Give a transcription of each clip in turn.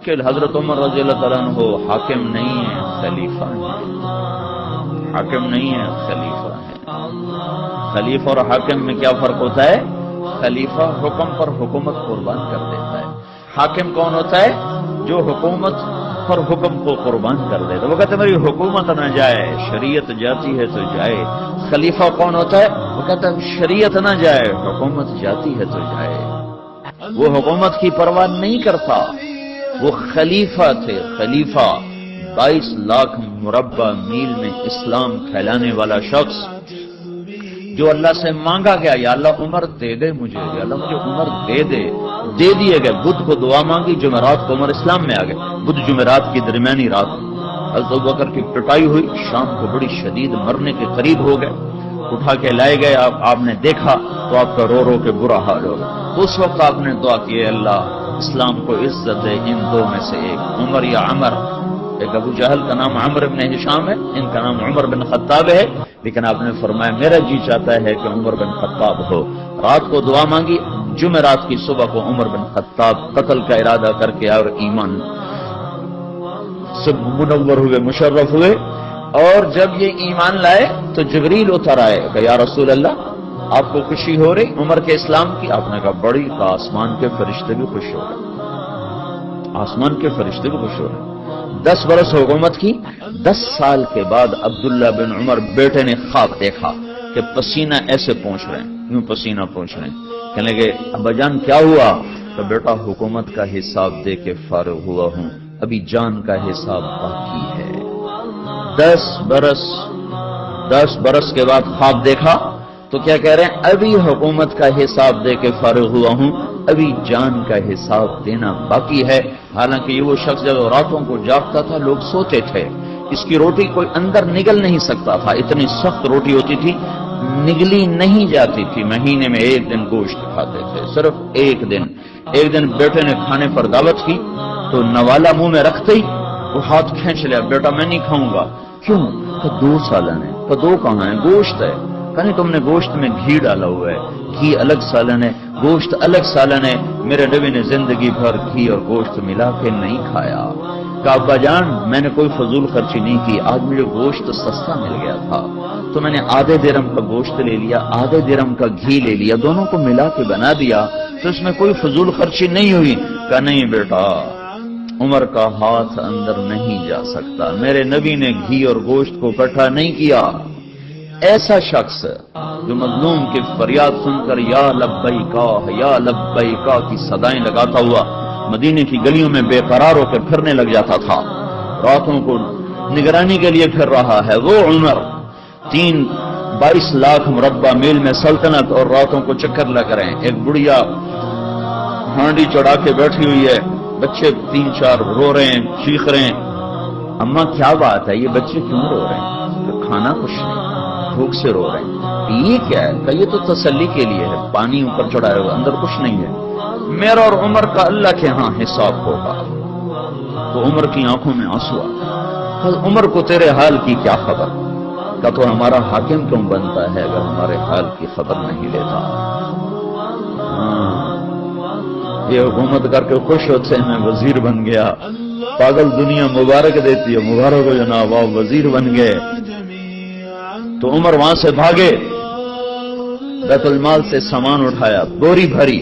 کہ حضرت عمر رضی اللہ تعالیٰ عنہ حاکم نہیں ہے، خلیفہ ہے۔ حاکم نہیں ہے، خلیفہ ہے۔ خلیفہ اور حاکم میں کیا فرق ہوتا ہے؟ خلیفہ حکم پر حکومت قربان کر دیتا ہے، حاکم کون ہوتا ہے؟ جو حکومت پر حکم کو قربان کر دیتا ہے، وہ کہتے ہیں میری حکومت نہ جائے، شریعت جاتی ہے تو جائے۔ خلیفہ کون ہوتا ہے؟ وہ کہتا ہے شریعت نہ جائے، حکومت جاتی ہے تو جائے۔ وہ حکومت کی پرواہ نہیں کرتا، وہ خلیفہ تھے۔ خلیفہ 22 لاکھ مربع میل میں اسلام پھیلانے والا شخص، جو اللہ سے مانگا گیا یا اللہ عمر دے دے مجھے، یا اللہ مجھے عمر دے دے، دے دیے گئے۔ بدھ کو دعا مانگی، جمعرات کو عمر اسلام میں آ گئے۔ بدھ جمعرات کی درمیانی رات حضرت ابوبکر کی پٹائی ہوئی، شام کو بڑی شدید مرنے کے قریب ہو گئے، اٹھا کے لائے گئے۔ آپ نے دیکھا تو آپ کا رو رو کے برا حال ہو گیا۔ اس وقت آپ نے دعا کی، اللہ اسلام کو عزت دے ان دو میں سے ایک، عمر یا عمر۔ ایک ابو جہل کا نام عمر بن ہشام ہے، ان کا نام عمر بن خطاب ہے، لیکن آپ نے فرمایا میرا جی چاہتا ہے کہ عمر بن خطاب ہو۔ رات کو دعا مانگی، جمعرات کی صبح کو عمر بن خطاب قتل کا ارادہ کر کے اور ایمان سب منور ہوئے، مشرف ہوئے۔ اور جب یہ ایمان لائے تو جبریل اتر آئے کہ یا رسول اللہ آپ کو خوشی ہو رہی عمر کے اسلام کی؟ آپ نے کہا بڑی، کا آسمان کے فرشتے بھی خوش ہو رہے، آسمان کے فرشتے بھی خوش ہو رہے۔ 10 برس حکومت کی۔ 10 سال کے بعد عبداللہ بن عمر بیٹے نے خواب دیکھا کہ پسینہ ایسے پہنچ رہے ہیں، یوں پسینہ پہنچ رہے ہیں۔ کہنے لگے ابا جان کیا ہوا؟ کہ بیٹا حکومت کا حساب دے کے فارغ ہوا ہوں، ابھی جان کا حساب باقی ہے۔ 10 برس کے بعد خواب دیکھا تو کیا کہہ رہے ہیں؟ ابھی حکومت کا حساب دے کے فارغ ہوا ہوں، ابھی جان کا حساب دینا باقی ہے۔ حالانکہ یہ وہ شخص جب راتوں کو جاگتا تھا لوگ سوتے تھے، اس کی روٹی کوئی اندر نگل نہیں سکتا تھا، اتنی سخت روٹی ہوتی تھی، نگلی نہیں جاتی تھی۔ مہینے میں 1 دن گوشت کھاتے تھے، صرف 1 دن۔ ایک دن بیٹے نے کھانے پر دعوت کی تو نوالا منہ میں رکھتے ہی وہ ہاتھ کھینچ لیا، بیٹا میں نہیں کھاؤں گا۔ کیوں؟ کہ 2 سالن ہے۔ کہ 2 کہاں ہے؟ گوشت ہے۔ کہیں تم نے گوشت میں گھی ڈالا ہوا ہے، گھی الگ سالن ہے، گوشت الگ سالن ہے۔ میرے نبی نے زندگی بھر گھی اور گوشت ملا کے نہیں کھایا۔ کہ ابا جان میں نے کوئی فضول خرچی نہیں کی، آج مجھے گوشت سستا مل گیا تھا تو میں نے آدھے درہم کا گوشت لے لیا، آدھے درہم کا گھی لے لیا، دونوں کو ملا کے بنا دیا، تو اس میں کوئی فضول خرچی نہیں ہوئی۔ کہ نہیں بیٹا، عمر کا ہاتھ اندر نہیں جا سکتا، میرے نبی نے گھی اور گوشت کو اکٹھا نہیں کیا۔ ایسا شخص جو مظلوم کی فریاد سن کر یا لبیکا کی صدائیں لگاتا ہوا مدینے کی گلیوں میں بے قرار ہو کر پھرنے لگ جاتا تھا، راتوں کو نگرانی کے لیے پھر رہا ہے، وہ عمر 22 لاکھ مربع میل میں سلطنت اور راتوں کو چکر لگ رہے ہیں۔ ایک بڑھیا ہانڈی چڑھا کے بیٹھی ہوئی ہے، بچے 3-4 رو رہے ہیں، چیخ رہے ہیں۔ اماں کیا بات ہے، یہ بچے کیوں رو رہے ہیں؟ تو کھانا کچھ نہیں، بھوک سے رو رہے ہیں۔ یہ کیا ہے؟ کہ یہ تو تسلی کے لیے ہے، پانی اوپر چڑھایا ہوا، اندر کچھ نہیں ہے۔ میرا اور عمر کا اللہ کے ہاں حساب ہوگا۔ تو عمر کی آنکھوں میں آنسو آ، عمر کو تیرے حال کی کیا خبر؟ کہ تو ہمارا حاکم کیوں بنتا ہے اگر ہمارے حال کی خبر نہیں لیتا؟ یہ حکومت کر کے خوش ہوتے ہیں میں وزیر بن گیا، پاگل دنیا مبارک دیتی ہے، مبارک ہو جناب آپ وزیر بن گئے۔ تو عمر وہاں سے بھاگے، بیت المال سے سامان اٹھایا، بوری بھری،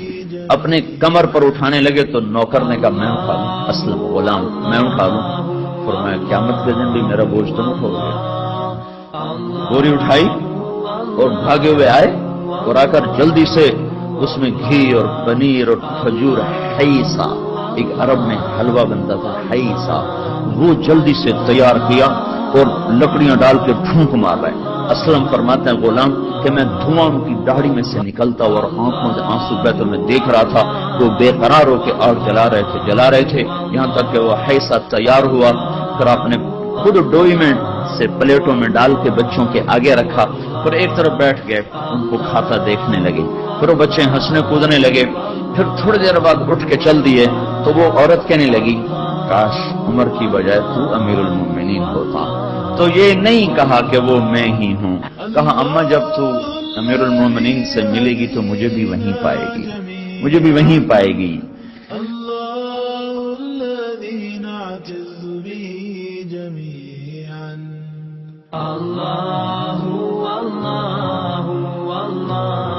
اپنے کمر پر اٹھانے لگے تو نوکر نے کہا میں اٹھا لوں، اسلم غلام میں اٹھا لوں۔ فرمایا قیامت کے دن بھی میرا بوجھ تم اٹھاؤ گے۔ بوری اٹھائی اور بھاگے ہوئے آئے اور آ کر جلدی سے اس میں گھی اور پنیر اور کھجور، حیسا ایک عرب میں حلوہ بنتا تھا، حیسا، وہ جلدی سے تیار کیا اور لکڑیاں ڈال کے پھونک مار رہے۔ اسلم فرماتے ہیں غلام کہ میں دھواں ان کی داڑھی میں سے نکلتا اور آنکھوں سے آنسو بہتے میں دیکھ رہا تھا، وہ بے قرار ہو کے آگ جلا رہے تھے یہاں تک کہ وہ حیسا تیار ہوا۔ پھر آپ نے خود ڈوئی میں سے پلیٹوں میں ڈال کے بچوں کے آگے رکھا، پھر ایک طرف بیٹھ گئے ان کو کھاتا دیکھنے لگے۔ پھر وہ بچے ہنسنے کودنے لگے۔ پھر تھوڑی دیر بعد اٹھ کے چل دیے تو وہ عورت کہنے لگی کاش عمر کی بجائے تو امیر المومنین ہوتا۔ تو یہ نہیں کہا کہ وہ میں ہی ہوں، کہا اماں جب تو امیر المومنین سے ملے گی تو مجھے بھی وہیں پائے گی، مجھے بھی وہیں پائے گی۔ جميعا. الله